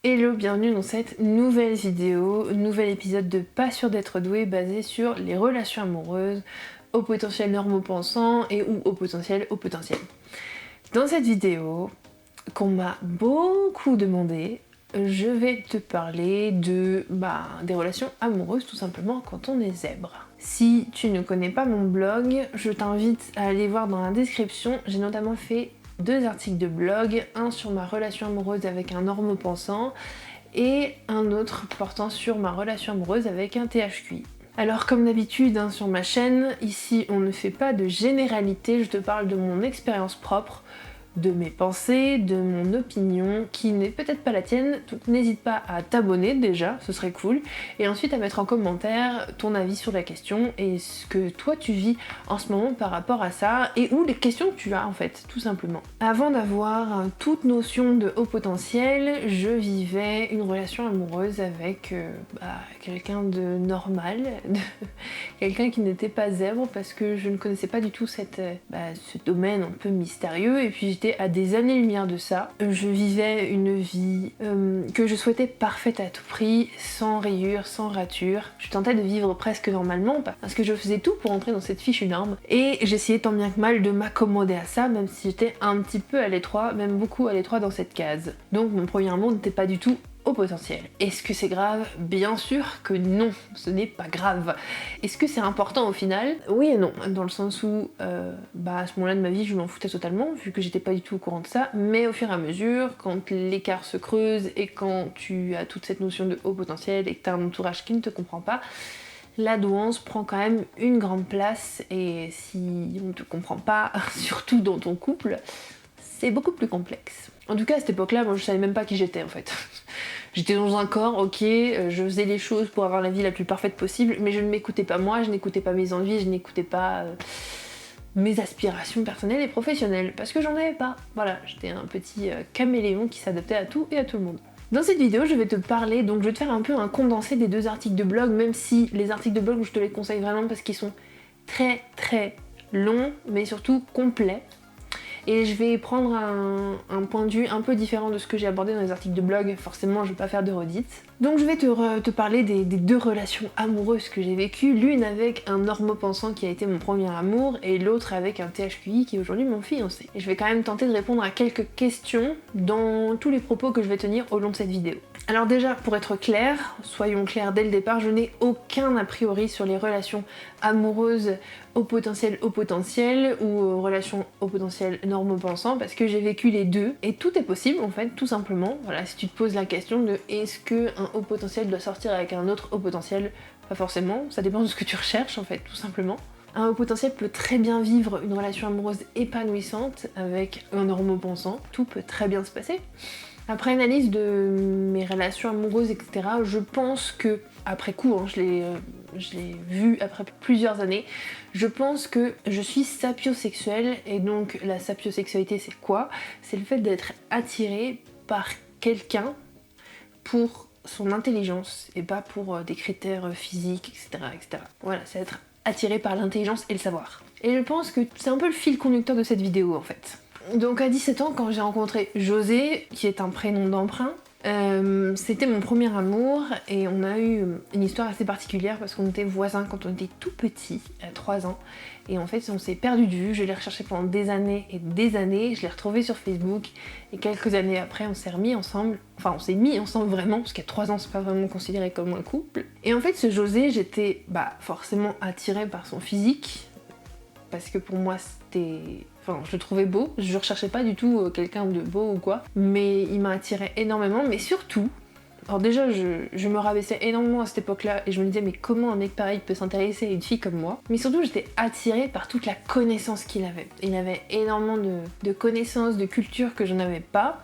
Hello, bienvenue dans cette nouvelle vidéo, nouvel épisode de Pas sûr d'être doué basé sur les relations amoureuses, au potentiel normopensant et ou au potentiel au potentiel. Dans cette vidéo, qu'on m'a beaucoup demandé, je vais te parler des relations amoureuses tout simplement quand on est zèbre. Si tu ne connais pas mon blog, je t'invite à aller voir dans la description, j'ai notamment fait 2 articles de blog, un sur ma relation amoureuse avec un normopensant et un autre portant sur ma relation amoureuse avec un THQI. Alors comme d'habitude sur ma chaîne, ici on ne fait pas de généralité, je te parle de mon expérience propre, de mes pensées, de mon opinion, qui n'est peut-être pas la tienne, donc n'hésite pas à t'abonner déjà, ce serait cool, et ensuite à mettre en commentaire ton avis sur la question et ce que toi tu vis en ce moment par rapport à ça, et ou les questions que tu as en fait, tout simplement. Avant d'avoir toute notion de haut potentiel, je vivais une relation amoureuse avec quelqu'un de normal, quelqu'un qui n'était pas zèbre, parce que je ne connaissais pas du tout ce domaine un peu mystérieux, et puis j'étais à des années-lumière de ça. Je vivais une vie que je souhaitais parfaite à tout prix, sans rayures, sans ratures. Je tentais de vivre presque normalement, parce que je faisais tout pour entrer dans cette fichue norme, et j'essayais tant bien que mal de m'accommoder à ça, même si j'étais un petit peu à l'étroit, même beaucoup à l'étroit dans cette case. Donc mon premier amour n'était pas du tout au potentiel. Est-ce que c'est grave? Bien sûr que non, ce n'est pas grave. Est-ce que c'est important au final? Oui et non, dans le sens où à ce moment-là de ma vie je m'en foutais totalement, vu que j'étais pas du tout au courant de ça, mais au fur et à mesure, quand l'écart se creuse et quand tu as toute cette notion de haut potentiel et que tu as un entourage qui ne te comprend pas, la douance prend quand même une grande place, et si on ne te comprend pas, surtout dans ton couple, c'est beaucoup plus complexe. En tout cas à cette époque-là, moi je savais même pas qui j'étais en fait. J'étais dans un corps, ok, je faisais les choses pour avoir la vie la plus parfaite possible, mais je ne m'écoutais pas moi, je n'écoutais pas mes envies, je n'écoutais pas mes aspirations personnelles et professionnelles, parce que j'en avais pas. Voilà, j'étais un petit caméléon qui s'adaptait à tout et à tout le monde. Dans cette vidéo, je vais te parler, donc je vais te faire un peu un condensé des 2 articles de blog, même si les articles de blog, je te les conseille vraiment parce qu'ils sont très très longs, mais surtout complets. Et je vais prendre un point de vue un peu différent de ce que j'ai abordé dans les articles de blog, forcément je vais pas faire de redites. Donc je vais te parler des 2 relations amoureuses que j'ai vécues, l'une avec un normopensant qui a été mon premier amour, et l'autre avec un THQI qui est aujourd'hui mon fiancé. Et je vais quand même tenter de répondre à quelques questions dans tous les propos que je vais tenir au long de cette vidéo. Alors déjà, pour être clair, soyons clairs dès le départ, je n'ai aucun a priori sur les relations amoureuses au potentiel ou aux relations au potentiel normopensant, parce que j'ai vécu les 2 et tout est possible en fait, tout simplement. Voilà, si tu te poses la question de est-ce que un haut potentiel doit sortir avec un autre haut potentiel, pas forcément, ça dépend de ce que tu recherches en fait, tout simplement. Un haut potentiel peut très bien vivre une relation amoureuse épanouissante avec un normopensant, tout peut très bien se passer. Après analyse de mes relations amoureuses, etc., je pense que, après coup, je l'ai vu après plusieurs années, je pense que je suis sapiosexuelle, et donc la sapiosexualité c'est quoi? C'est le fait d'être attiré par quelqu'un pour son intelligence et pas pour des critères physiques, etc., etc. Voilà, c'est être attiré par l'intelligence et le savoir. Et je pense que c'est un peu le fil conducteur de cette vidéo en fait. Donc à 17 ans, quand j'ai rencontré José, qui est un prénom d'emprunt, c'était mon premier amour, et on a eu une histoire assez particulière parce qu'on était voisins quand on était tout petit, à 3 ans, et en fait on s'est perdu de vue, je l'ai recherché pendant des années et des années, je l'ai retrouvé sur Facebook, et quelques années après on s'est remis ensemble, enfin on s'est mis ensemble vraiment, parce qu'à 3 ans c'est pas vraiment considéré comme un couple. Et en fait ce José, j'étais forcément attirée par son physique, parce que pour moi c'était... Enfin, je le trouvais beau, je recherchais pas du tout quelqu'un de beau ou quoi, mais il m'a attiré énormément, mais surtout, alors déjà je me rabaissais énormément à cette époque-là, et je me disais mais comment un mec pareil peut s'intéresser à une fille comme moi, mais surtout j'étais attirée par toute la connaissance qu'il avait. Il avait énormément de connaissances, de culture que je n'avais pas,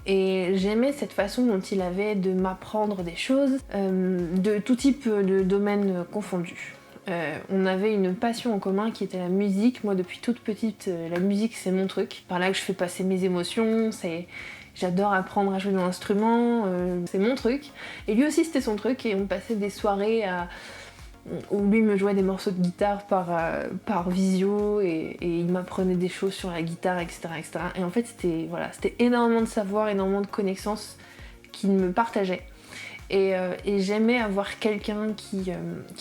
et j'aimais cette façon dont il avait de m'apprendre des choses, de tout type de domaines confondus. On avait une passion en commun qui était la musique. Moi depuis toute petite, la musique c'est mon truc. Par là que je fais passer mes émotions, j'adore apprendre à jouer d'un instrument, c'est mon truc. Et lui aussi c'était son truc, et on passait des soirées où lui me jouait des morceaux de guitare par visio, et il m'apprenait des choses sur la guitare, etc., etc. Et en fait c'était énormément de savoir, énormément de connaissances qui me partageait. Et j'aimais avoir quelqu'un qui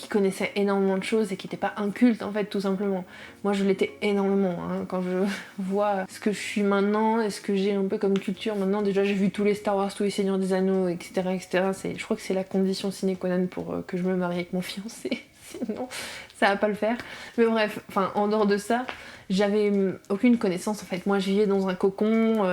connaissait énormément de choses et qui n'était pas inculte en fait, tout simplement. Moi je l'étais énormément, hein. Quand je vois ce que je suis maintenant et ce que j'ai un peu comme culture maintenant, déjà j'ai vu tous les Star Wars, tous les Seigneurs des Anneaux, etc. Je crois que c'est la condition sine qua non pour que je me marie avec mon fiancé, sinon ça va pas le faire. Mais bref, enfin en dehors de ça, j'avais aucune connaissance en fait. Moi je vivais dans un cocon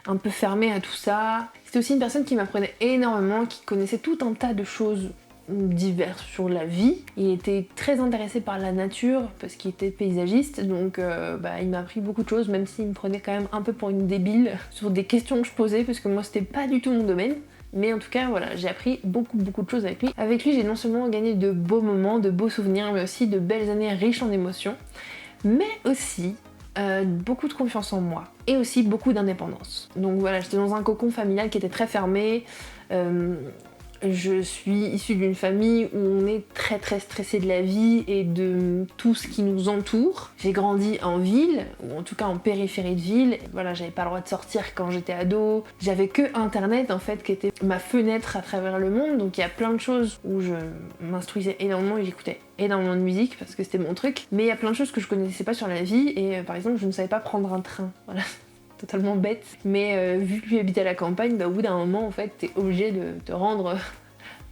un peu fermé à tout ça. C'était aussi une personne qui m'apprenait énormément, qui connaissait tout un tas de choses diverses sur la vie. Il était très intéressé par la nature parce qu'il était paysagiste, donc il m'a appris beaucoup de choses, même s'il me prenait quand même un peu pour une débile sur des questions que je posais parce que moi c'était pas du tout mon domaine. Mais en tout cas, voilà, j'ai appris beaucoup de choses avec lui. Avec lui, j'ai non seulement gagné de beaux moments, de beaux souvenirs, mais aussi de belles années riches en émotions, mais aussi beaucoup de confiance en moi et aussi beaucoup d'indépendance. Donc voilà, j'étais dans un cocon familial qui était très fermé. Je suis issue d'une famille où on est très stressé de la vie et de tout ce qui nous entoure. J'ai grandi en ville, ou en tout cas en périphérie de ville. Voilà, j'avais pas le droit de sortir quand j'étais ado. J'avais que internet en fait qui était ma fenêtre à travers le monde. Donc il y a plein de choses où je m'instruisais énormément et j'écoutais énormément de musique parce que c'était mon truc. Mais il y a plein de choses que je connaissais pas sur la vie et par exemple je ne savais pas prendre un train. Voilà. Totalement bête, mais vu que lui habitait à la campagne, au bout d'un moment en fait t'es obligé de te rendre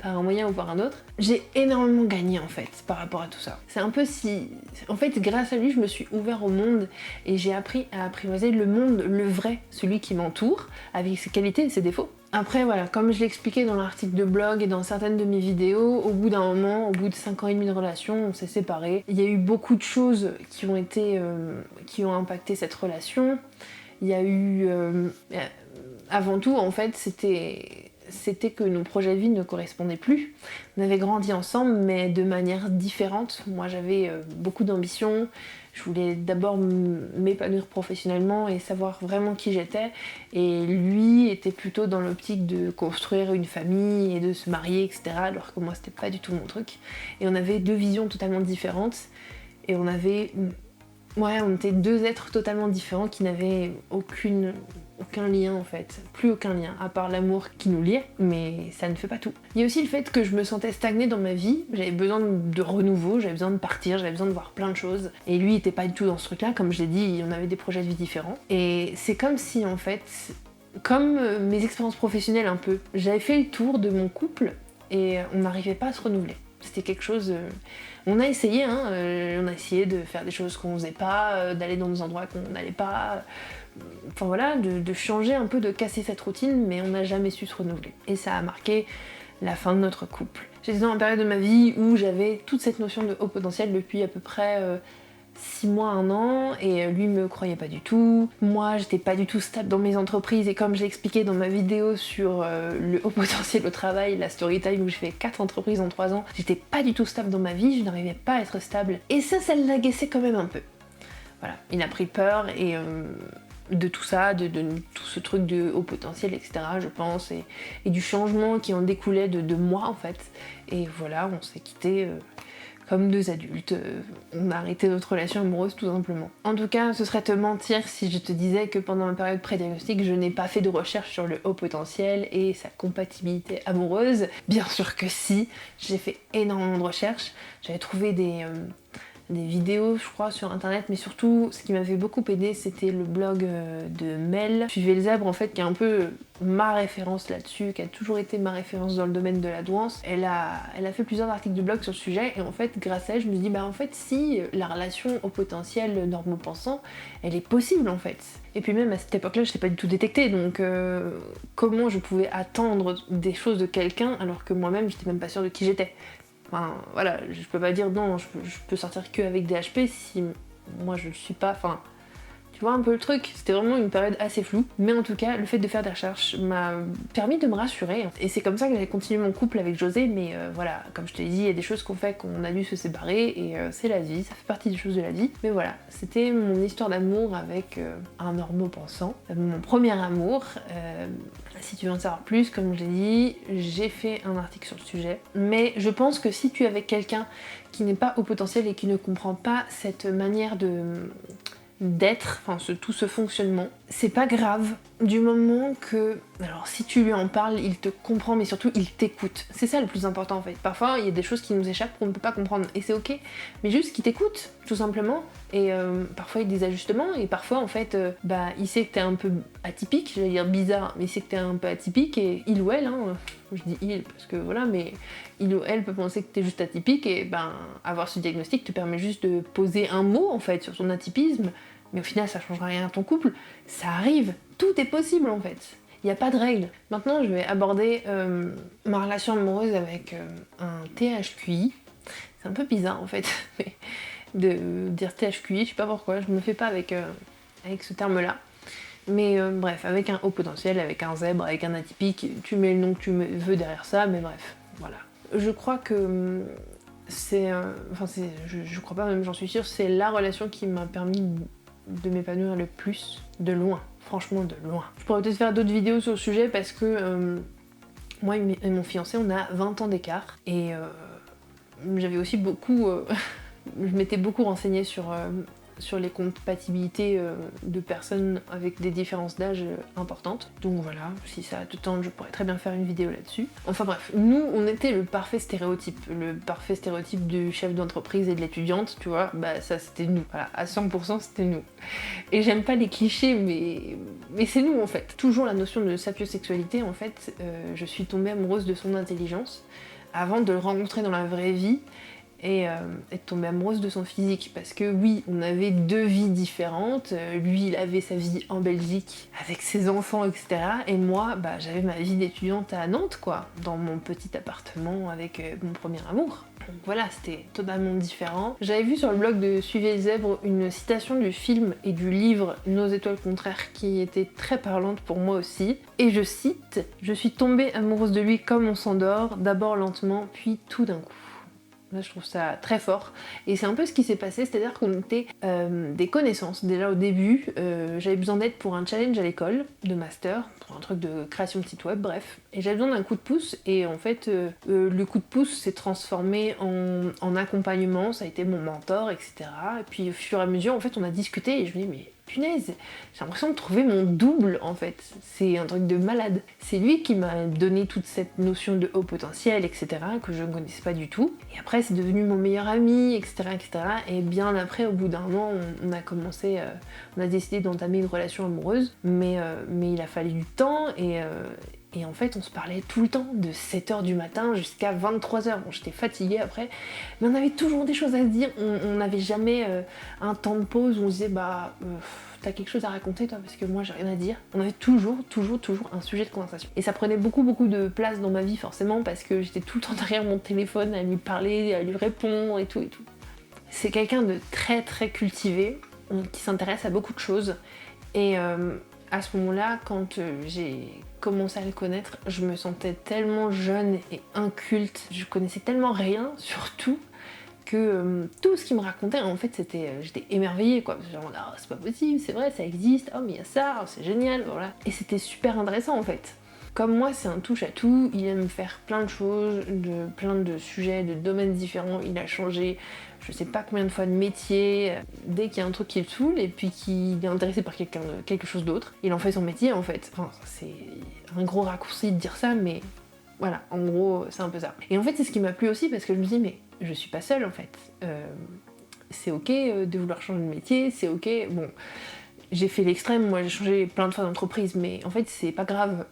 par un moyen ou par un autre. J'ai énormément gagné en fait par rapport à tout ça. C'est un peu si... En fait grâce à lui je me suis ouvert au monde et j'ai appris à apprivoiser le monde, le vrai, celui qui m'entoure, avec ses qualités et ses défauts. Après voilà, comme je l'expliquais dans l'article de blog et dans certaines de mes vidéos, au bout d'un moment, au bout de 5 ans et demi de relation, on s'est séparés. Il y a eu beaucoup de choses qui ont impacté cette relation. Il y a eu... avant tout, en fait, c'était que nos projets de vie ne correspondaient plus. On avait grandi ensemble, mais de manière différente. Moi, j'avais beaucoup d'ambition. Je voulais d'abord m'épanouir professionnellement et savoir vraiment qui j'étais. Et lui était plutôt dans l'optique de construire une famille et de se marier, etc. Alors que moi, c'était pas du tout mon truc. Et on avait deux visions totalement différentes. Et on était deux êtres totalement différents qui n'avaient aucun lien en fait, plus aucun lien, à part l'amour qui nous liait, mais ça ne fait pas tout. Il y a aussi le fait que je me sentais stagnée dans ma vie, j'avais besoin de renouveau, j'avais besoin de partir, j'avais besoin de voir plein de choses, et lui il était pas du tout dans ce truc-là, comme je l'ai dit, on avait des projets de vie différents, et c'est comme si en fait, comme mes expériences professionnelles un peu, j'avais fait le tour de mon couple, et on n'arrivait pas à se renouveler. C'était quelque chose... On a essayé, on a essayé de faire des choses qu'on faisait pas, d'aller dans des endroits qu'on n'allait pas, enfin voilà, de changer un peu, de casser cette routine, mais on n'a jamais su se renouveler. Et ça a marqué la fin de notre couple. J'étais dans une période de ma vie où j'avais toute cette notion de haut potentiel depuis à peu près 6 mois, 1 an, et lui me croyait pas du tout. Moi, j'étais pas du tout stable dans mes entreprises, et comme j'ai expliqué dans ma vidéo sur le haut potentiel au travail, la story time où j'ai fait 4 entreprises en 3 ans, j'étais pas du tout stable dans ma vie, je n'arrivais pas à être stable. Et ça l'agaçait quand même un peu. Voilà, il a pris peur et de tout ça, de tout ce truc de haut potentiel, etc. je pense, et du changement qui en découlait de moi en fait. Et voilà, on s'est quittés comme deux adultes, on a arrêté notre relation amoureuse tout simplement. En tout cas, ce serait te mentir si je te disais que pendant ma période pré-diagnostic, je n'ai pas fait de recherche sur le haut potentiel et sa compatibilité amoureuse. Bien sûr que si, j'ai fait énormément de recherches, j'avais trouvé des vidéos, je crois, sur internet, mais surtout, ce qui m'avait beaucoup aidé, c'était le blog de Mel. Suivez le zèbre, en fait, qui est un peu ma référence là-dessus, qui a toujours été ma référence dans le domaine de la douance. Elle a fait plusieurs articles de blog sur le sujet, et en fait, grâce à elle, je me suis dit, en fait, si la relation au potentiel normopensant, elle est possible, en fait. Et puis même, à cette époque-là, je n'étais pas du tout détectée, donc comment je pouvais attendre des choses de quelqu'un, alors que moi-même, j'étais même pas sûre de qui j'étais. Enfin, voilà, je peux pas dire non, je peux sortir que avec des HP si moi je ne suis pas... Enfin, tu vois un peu le truc, c'était vraiment une période assez floue. Mais en tout cas, le fait de faire des recherches m'a permis de me rassurer. Et c'est comme ça que j'ai continué mon couple avec José, mais voilà, comme je te l'ai dit, il y a des choses qu'on fait qu'on a dû se séparer, et c'est la vie, ça fait partie des choses de la vie. Mais voilà, c'était mon histoire d'amour avec un normopensant, mon premier amour. Si tu veux en savoir plus, comme je l'ai dit, j'ai fait un article sur le sujet. Mais je pense que si tu es avec quelqu'un qui n'est pas au potentiel et qui ne comprend pas cette manière d'être, enfin tout ce fonctionnement, c'est pas grave du moment que... Alors si tu lui en parles, il te comprend, mais surtout il t'écoute. C'est ça le plus important en fait. Parfois il y a des choses qui nous échappent qu'on ne peut pas comprendre et c'est ok, mais juste qu'il t'écoute tout simplement. Et parfois il y a des ajustements et parfois en fait il sait que t'es un peu atypique, j'allais dire bizarre, mais il sait que t'es un peu atypique et il ou elle, hein, je dis il parce que voilà, mais il ou elle peut penser que t'es juste atypique et avoir ce diagnostic te permet juste de poser un mot en fait sur ton atypisme. Mais au final, ça changera rien à ton couple. Ça arrive, tout est possible en fait. Il n'y a pas de règle. Maintenant, je vais aborder ma relation amoureuse avec un THQI. C'est un peu bizarre en fait, mais de dire THQI, je sais pas pourquoi, je me fais pas avec ce terme-là. Mais bref, avec un haut potentiel, avec un zèbre, avec un atypique, tu mets le nom que tu veux derrière ça, mais bref, voilà. Je crois que je crois pas, même j'en suis sûre, c'est la relation qui m'a permis de m'épanouir le plus, de loin, franchement de loin. Je pourrais peut-être faire d'autres vidéos sur le sujet parce que moi et mon fiancé on a 20 ans d'écart et j'avais aussi beaucoup, je m'étais beaucoup renseignée sur les compatibilités de personnes avec des différences d'âge importantes. Donc voilà, si ça te tente, je pourrais très bien faire une vidéo là-dessus. Enfin bref, nous, on était le parfait stéréotype du chef d'entreprise et de l'étudiante, tu vois, ça c'était nous, voilà, à 100% c'était nous. Et j'aime pas les clichés, mais c'est nous en fait. Toujours la notion de sapiosexualité, en fait, je suis tombée amoureuse de son intelligence avant de le rencontrer dans la vraie vie, et être tombée amoureuse de son physique parce que oui, on avait deux vies différentes. Lui, il avait sa vie en Belgique avec ses enfants, etc. Et moi, j'avais ma vie d'étudiante à Nantes, quoi, dans mon petit appartement avec mon premier amour. Donc voilà, c'était totalement différent. J'avais vu sur le blog de Suivez le Zèbre une citation du film et du livre Nos étoiles contraires qui était très parlante pour moi aussi. Et je cite « Je suis tombée amoureuse de lui comme on s'endort, d'abord lentement, puis tout d'un coup ». Là, je trouve ça très fort. Et c'est un peu ce qui s'est passé, c'est-à-dire qu'on était des connaissances. Déjà au début, j'avais besoin d'aide pour un challenge à l'école de master, pour un truc de création de site web, bref. Et j'avais besoin d'un coup de pouce, et en fait, le coup de pouce s'est transformé en accompagnement, ça a été mon mentor, etc. Et puis au fur et à mesure, en fait, on a discuté, et je me dis, mais punaise, j'ai l'impression de trouver mon double en fait. C'est un truc de malade. C'est lui qui m'a donné toute cette notion de haut potentiel, etc. que je ne connaissais pas du tout. Et après, c'est devenu mon meilleur ami, etc. etc. Et bien après, au bout d'un an, on a décidé d'entamer une relation amoureuse. Mais il a fallu du temps et en fait, on se parlait tout le temps, de 7h du matin jusqu'à 23h. Bon, j'étais fatiguée après, mais on avait toujours des choses à se dire. On n'avait jamais un temps de pause où on se disait t'as quelque chose à raconter toi parce que moi j'ai rien à dire. On avait toujours un sujet de conversation. Et ça prenait beaucoup de place dans ma vie forcément parce que j'étais tout le temps derrière mon téléphone à lui parler, à lui répondre et tout. C'est quelqu'un de très cultivé, qui s'intéresse à beaucoup de choses. Et à ce moment-là, quand j'ai commencé à le connaître, je me sentais tellement jeune et inculte. Je connaissais tellement rien, surtout, que tout ce qu'il me racontait, en fait, j'étais émerveillée, quoi. Genre, c'est pas possible, c'est vrai, ça existe, oh mais il y a ça, oh, c'est génial, voilà. Et c'était super intéressant, en fait. Comme moi, c'est un touche-à-tout, il aime faire plein de choses, plein de sujets, de domaines différents, il a changé je sais pas combien de fois de métier, dès qu'il y a un truc qui le saoule et puis qu'il est intéressé par quelque chose d'autre, il en fait son métier en fait. Enfin, c'est un gros raccourci de dire ça, mais voilà, en gros, c'est un peu ça. Et en fait, c'est ce qui m'a plu aussi parce que je me dis, mais je suis pas seule en fait. C'est ok de vouloir changer de métier, c'est ok, bon... J'ai fait l'extrême, moi j'ai changé plein de fois d'entreprise, mais en fait c'est pas grave.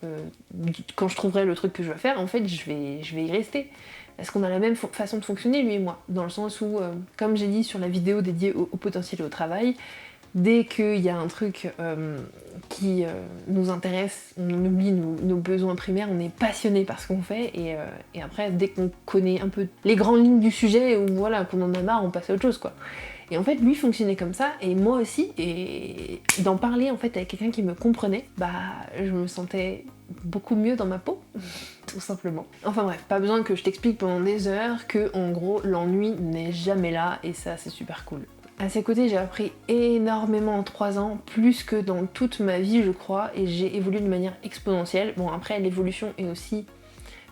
Quand je trouverai le truc que je veux faire, en fait je vais y rester. Parce qu'on a la même façon de fonctionner, lui et moi. Dans le sens où, comme j'ai dit sur la vidéo dédiée au potentiel et au travail, dès qu'il y a un truc qui nous intéresse, on oublie nos besoins primaires, on est passionné par ce qu'on fait, et après, dès qu'on connaît un peu les grandes lignes du sujet, ou voilà, qu'on en a marre, on passe à autre chose, quoi. Et en fait, lui fonctionnait comme ça, et moi aussi, et d'en parler en fait avec quelqu'un qui me comprenait, je me sentais beaucoup mieux dans ma peau, tout simplement. Enfin bref, pas besoin que je t'explique pendant des heures que, en gros, l'ennui n'est jamais là, et ça, c'est super cool. À ses côtés, j'ai appris énormément en 3 ans, plus que dans toute ma vie, je crois, et j'ai évolué de manière exponentielle. Bon, après, l'évolution est aussi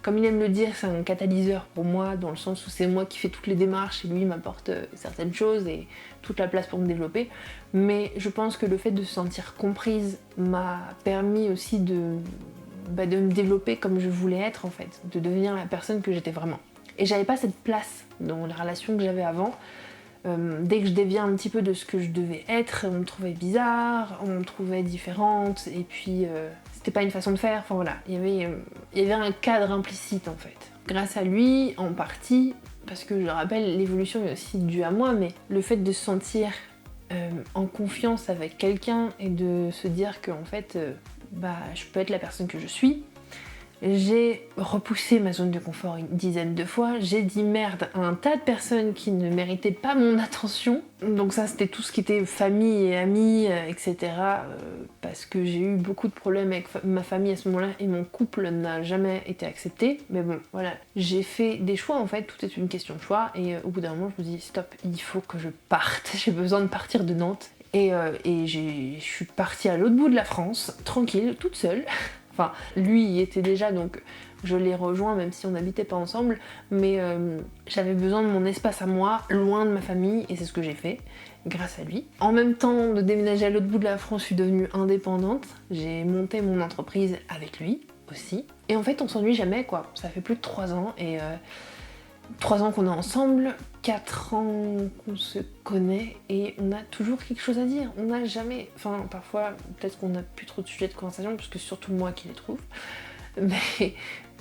Comme il aime le dire, c'est un catalyseur pour moi, dans le sens où c'est moi qui fais toutes les démarches et lui m'apporte certaines choses et toute la place pour me développer. Mais je pense que le fait de se sentir comprise m'a permis aussi de me développer comme je voulais être en fait, de devenir la personne que j'étais vraiment. Et j'avais pas cette place dans la relation que j'avais avant. Dès que je déviais un petit peu de ce que je devais être, on me trouvait bizarre, on me trouvait différente, et puis c'était pas une façon de faire, enfin voilà, il y avait un cadre implicite en fait. Grâce à lui, en partie, parce que je le rappelle, l'évolution est aussi due à moi, mais le fait de se sentir en confiance avec quelqu'un et de se dire que en fait, je peux être la personne que je suis. J'ai repoussé ma zone de confort une dizaine de fois, j'ai dit merde à un tas de personnes qui ne méritaient pas mon attention. Donc ça c'était tout ce qui était famille et amis, etc. Parce que j'ai eu beaucoup de problèmes avec ma famille à ce moment-là et mon couple n'a jamais été accepté. Mais bon, voilà, j'ai fait des choix en fait, tout est une question de choix. Et au bout d'un moment je me dis stop, il faut que je parte, j'ai besoin de partir de Nantes. Et je suis partie à l'autre bout de la France, tranquille, toute seule. Enfin, lui y était déjà, donc je l'ai rejoint même si on n'habitait pas ensemble, mais j'avais besoin de mon espace à moi, loin de ma famille, et c'est ce que j'ai fait, grâce à lui. En même temps de déménager à l'autre bout de la France, je suis devenue indépendante, j'ai monté mon entreprise avec lui aussi, et en fait on s'ennuie jamais quoi, ça fait plus de 3 ans, et 3 ans qu'on est ensemble, 4 ans qu'on se connaît et on a toujours quelque chose à dire. On n'a jamais... Enfin, parfois, peut-être qu'on n'a plus trop de sujets de conversation parce que c'est surtout moi qui les trouve. Mais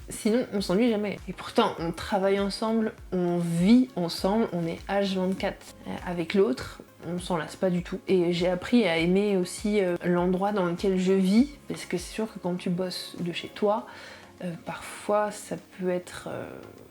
sinon, on s'ennuie jamais. Et pourtant, on travaille ensemble, on vit ensemble, on est H24 avec l'autre. On s'en lasse pas du tout. Et j'ai appris à aimer aussi l'endroit dans lequel je vis parce que c'est sûr que quand tu bosses de chez toi, parfois ça peut être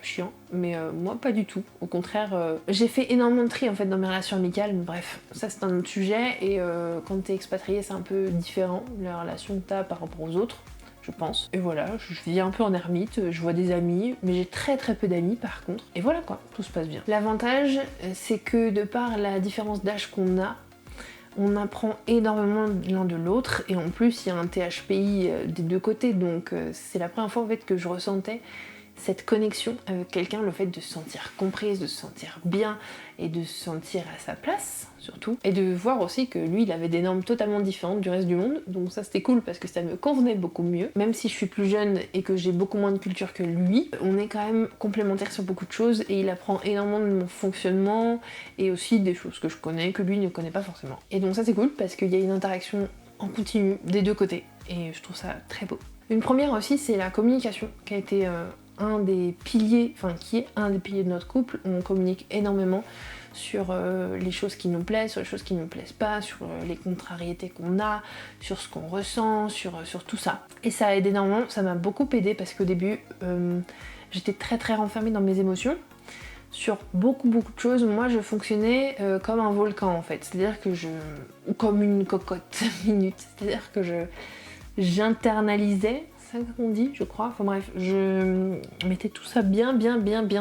chiant, mais moi pas du tout. Au contraire, j'ai fait énormément de tri en fait dans mes relations amicales, mais bref, ça c'est un autre sujet, et quand t'es expatrié c'est un peu différent, la relation que t'as par rapport aux autres, je pense. Et voilà, je vis un peu en ermite, je vois des amis, mais j'ai très très peu d'amis par contre. Et voilà quoi, tout se passe bien. L'avantage, c'est que de par la différence d'âge qu'on a, on apprend énormément l'un de l'autre, et en plus il y a un THPI des deux côtés, donc c'est la première fois en fait que je ressentais cette connexion avec quelqu'un, le fait de se sentir comprise, de se sentir bien et de se sentir à sa place surtout, et de voir aussi que lui il avait des normes totalement différentes du reste du monde, donc ça c'était cool parce que ça me convenait beaucoup mieux. Même si je suis plus jeune et que j'ai beaucoup moins de culture que lui, on est quand même complémentaires sur beaucoup de choses et il apprend énormément de mon fonctionnement et aussi des choses que je connais que lui ne connaît pas forcément. Et donc ça c'est cool parce qu'il y a une interaction en continu des deux côtés et je trouve ça très beau. Une première aussi, c'est la communication qui a été un des piliers, enfin qui est un des piliers de notre couple. On communique énormément sur les choses qui nous plaisent, sur les choses qui ne nous plaisent pas, sur les contrariétés qu'on a, sur ce qu'on ressent, sur tout ça. Et ça aide énormément, ça m'a beaucoup aidé parce qu'au début j'étais très très renfermée dans mes émotions. Sur beaucoup de choses, moi je fonctionnais comme un volcan en fait, c'est-à-dire que ou comme une cocotte minute, c'est-à-dire que j'internalisais, c'est ça qu'on dit je crois, enfin bref, je mettais tout ça bien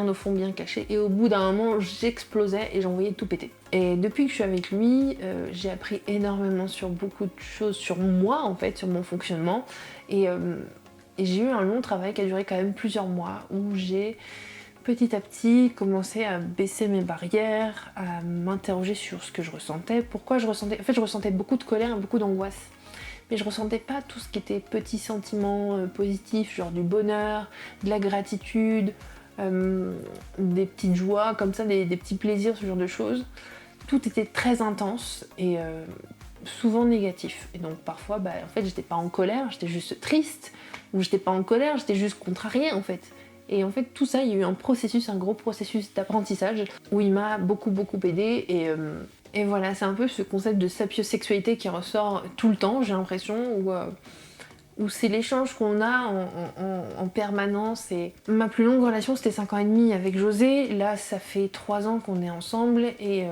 au fond, bien caché, et au bout d'un moment j'explosais et j'envoyais tout péter. Et depuis que je suis avec lui, j'ai appris énormément sur beaucoup de choses, sur moi en fait, sur mon fonctionnement, et j'ai eu un long travail qui a duré quand même plusieurs mois, où j'ai petit à petit commencé à baisser mes barrières, à m'interroger sur ce que je ressentais, pourquoi je ressentais... En fait je ressentais beaucoup de colère et beaucoup d'angoisse, mais je ressentais pas tout ce qui était petits sentiments positifs, genre du bonheur, de la gratitude, des petites joies comme ça, des petits plaisirs, ce genre de choses. Tout était très intense et souvent négatif. Et donc parfois, en fait j'étais pas en colère, j'étais juste triste, ou j'étais pas en colère, j'étais juste contrariée en fait. Et en fait, tout ça, il y a eu un gros processus d'apprentissage où il m'a beaucoup aidé. Et voilà, c'est un peu ce concept de sapiosexualité qui ressort tout le temps, j'ai l'impression, où c'est l'échange qu'on a en permanence. Et ma plus longue relation, c'était 5 ans et demi avec José. Là, ça fait 3 ans qu'on est ensemble et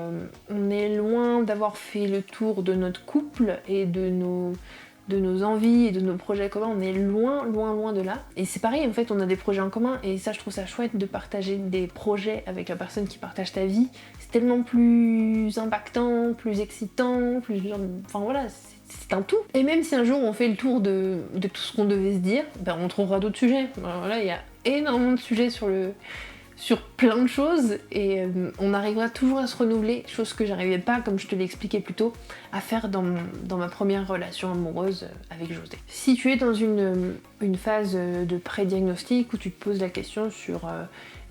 on est loin d'avoir fait le tour de notre couple et de nos envies et de nos projets communs, on est loin de là. Et c'est pareil, en fait, on a des projets en commun, et ça, je trouve ça chouette de partager des projets avec la personne qui partage ta vie. C'est tellement plus impactant, plus excitant, enfin voilà, c'est un tout. Et même si un jour on fait le tour de tout ce qu'on devait se dire, on trouvera d'autres sujets. Voilà, il y a énormément de sujets sur plein de choses et on arrivera toujours à se renouveler, chose que j'arrivais pas, comme je te l'ai expliqué plus tôt, à faire dans ma première relation amoureuse avec José. Si tu es dans une phase de pré-diagnostic où tu te poses la question sur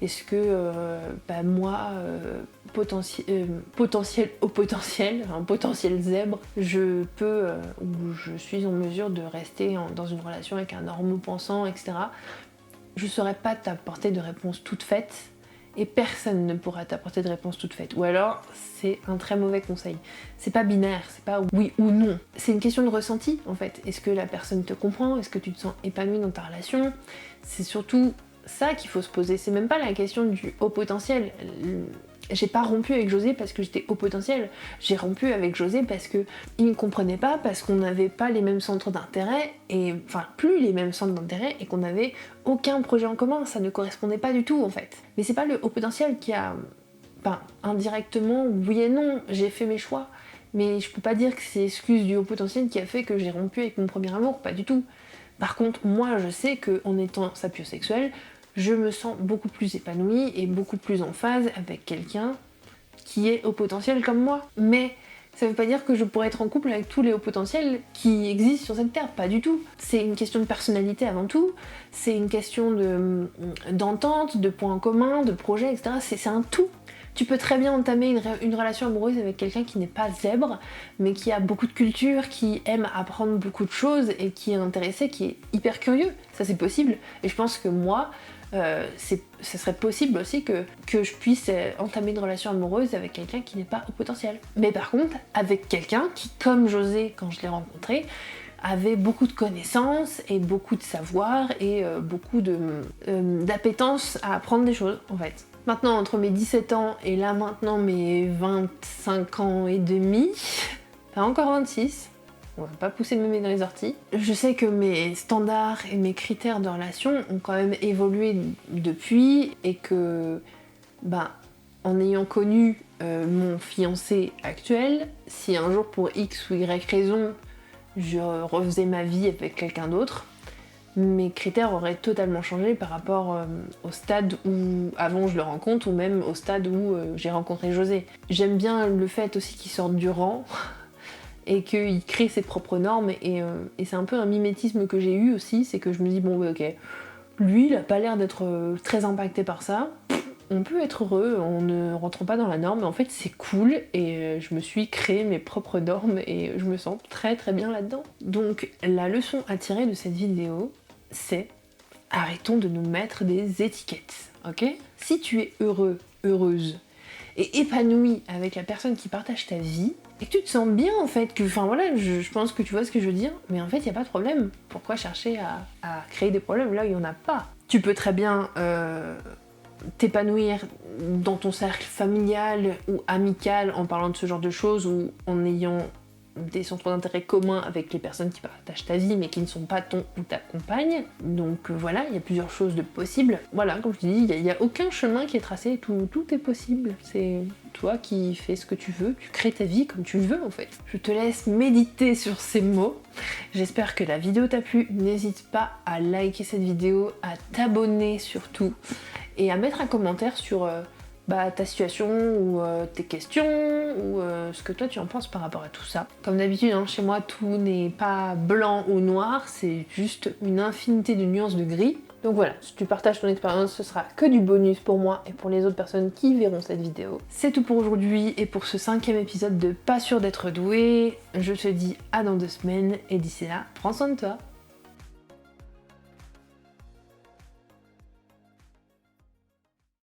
est-ce que moi, potentiel au potentiel, un potentiel zèbre, je peux ou je suis en mesure de rester dans une relation avec un normopensant, etc. Je ne saurais pas t'apporter de réponse toute faite et personne ne pourra t'apporter de réponse toute faite. Ou alors, c'est un très mauvais conseil. C'est pas binaire, c'est pas oui ou non. C'est une question de ressenti en fait. Est-ce que la personne te comprend? Est-ce que tu te sens épanoui dans ta relation? C'est surtout ça qu'il faut se poser. C'est même pas la question du haut potentiel. J'ai pas rompu avec José parce que j'étais haut potentiel. J'ai rompu avec José parce que il me comprenait pas, parce qu'on n'avait pas les mêmes centres d'intérêt, et enfin plus les mêmes centres d'intérêt, et qu'on n'avait aucun projet en commun. Ça ne correspondait pas du tout en fait. Mais c'est pas le haut potentiel qui a, indirectement, oui et non, j'ai fait mes choix. Mais je peux pas dire que c'est l'excuse du haut potentiel qui a fait que j'ai rompu avec mon premier amour, pas du tout. Par contre, moi je sais qu'en étant sapiosexuelle, je me sens beaucoup plus épanouie et beaucoup plus en phase avec quelqu'un qui est au potentiel comme moi. Mais ça veut pas dire que je pourrais être en couple avec tous les hauts potentiels qui existent sur cette terre, pas du tout. C'est une question de personnalité avant tout, c'est une question d'entente, de points communs, de projets, etc. C'est un tout. Tu peux très bien entamer une relation amoureuse avec quelqu'un qui n'est pas zèbre, mais qui a beaucoup de culture, qui aime apprendre beaucoup de choses et qui est intéressé, qui est hyper curieux. Ça c'est possible. Et je pense que moi, ce serait possible aussi que je puisse entamer une relation amoureuse avec quelqu'un qui n'est pas au potentiel. Mais par contre, avec quelqu'un qui, comme José, quand je l'ai rencontré, avait beaucoup de connaissances et beaucoup de savoir et beaucoup d'appétence à apprendre des choses, en fait. Maintenant, entre mes 17 ans et là maintenant mes 25 ans et demi, pas encore 26, on va pas pousser le mémé dans les orties. Je sais que mes standards et mes critères de relation ont quand même évolué depuis et que, en ayant connu mon fiancé actuel, si un jour pour X ou Y raison, je refaisais ma vie avec quelqu'un d'autre, mes critères auraient totalement changé par rapport au stade où avant je le rencontre ou même au stade où j'ai rencontré José. J'aime bien le fait aussi qu'il sorte du rang et qu'il crée ses propres normes et c'est un peu un mimétisme que j'ai eu aussi, c'est que je me dis ok, lui il a pas l'air d'être très impacté par ça, on peut être heureux en ne rentrant pas dans la norme, mais en fait c'est cool et je me suis créé mes propres normes et je me sens très très bien là-dedans. Donc la leçon à tirer de cette vidéo, c'est arrêtons de nous mettre des étiquettes, ok? Si tu es heureux, heureuse et épanoui avec la personne qui partage ta vie, et que tu te sens bien en fait, je pense que tu vois ce que je veux dire, mais en fait il n'y a pas de problème. Pourquoi chercher à créer des problèmes là où il n'y en a pas? Tu peux très bien t'épanouir dans ton cercle familial ou amical en parlant de ce genre de choses ou en ayant des centres d'intérêt communs avec les personnes qui partagent ta vie mais qui ne sont pas ton ou ta compagne. Donc voilà, il y a plusieurs choses de possibles. Voilà, comme je te dis, il n'y a aucun chemin qui est tracé, tout est possible. C'est toi qui fais ce que tu veux, tu crées ta vie comme tu veux en fait. Je te laisse méditer sur ces mots. J'espère que la vidéo t'a plu. N'hésite pas à liker cette vidéo, à t'abonner surtout et à mettre un commentaire sur ta situation ou tes questions ou ce que toi tu en penses par rapport à tout ça. Comme d'habitude, chez moi tout n'est pas blanc ou noir, c'est juste une infinité de nuances de gris. Donc voilà, si tu partages ton expérience, ce sera que du bonus pour moi et pour les autres personnes qui verront cette vidéo. C'est tout pour aujourd'hui et pour ce 5e épisode de Pas sûr d'être doué. Je te dis à dans 2 semaines et d'ici là, prends soin de toi.